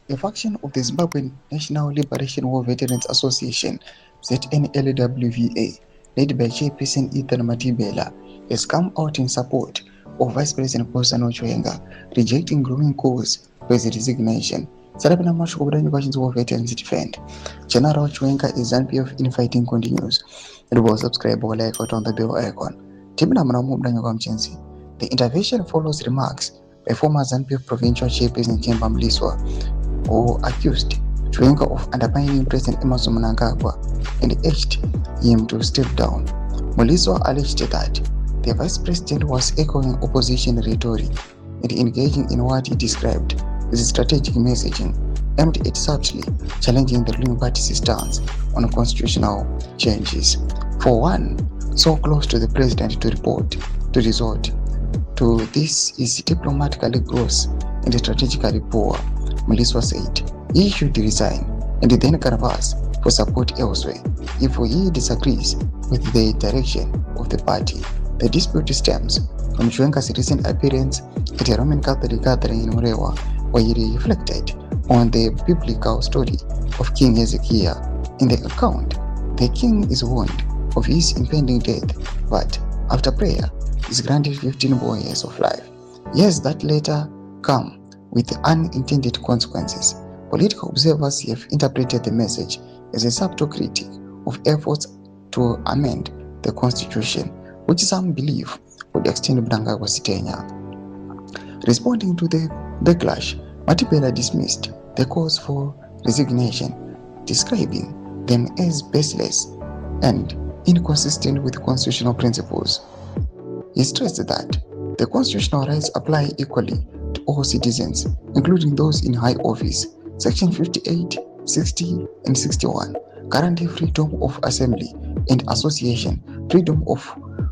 A faction of the Zimbabwean National Liberation War Veterans Association (ZNLWVA), led by Chairperson Ethan Matibela, has come out in support of Vice President Bosano Chiwenga, rejecting growing calls for his resignation. Sarabina Mashukubudani questions war veterans defend. General Chiwenga is ZANU-PF infighting continues. It will subscribe or like on the bell icon. Timina Mnamu Mchenzi. The intervention follows remarks by former ZANU-PF provincial chairperson Themba Mliswa, who accused Chiwenga of undermining President Emmerson Mnangagwa and urged him to step down. Mliswa alleged that the vice president was echoing opposition rhetoric and engaging in what he described as strategic messaging aimed at subtly challenging the ruling party's stance on constitutional changes. For one so close to the president to resort to this is diplomatically gross and strategically poor, Mliswa said he should resign and then canvass for support elsewhere if he disagrees with the direction of the party. The dispute stems from Chiwenga's recent appearance at a Roman Catholic gathering in Urewa, where he reflected on the biblical story of King Hezekiah. In the account, the king is warned of his impending death, but after prayer, is granted 15 more years of life. Yes, that later come with unintended consequences. Political observers have interpreted the message as a subtle critique of efforts to amend the constitution, which some believe would extend mnangagwa's tenure. Responding to the backlash, Matibela dismissed the calls for resignation, describing them as baseless and inconsistent with constitutional principles. He stressed that the constitutional rights apply equally to all citizens, including those in high office. Section 58, 60, and 61 guarantee freedom of assembly and association, freedom of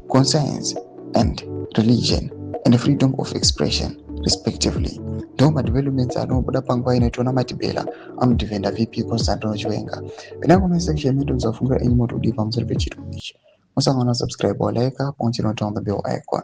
conscience and religion, and freedom of expression, respectively. Doma developments are no pangwa inatona Matibela amdivenda VP Constantino Chiwenga. Penako section meetings of any moto diva mzalve chitu. Musangana subscribe or like, punch on the bell icon.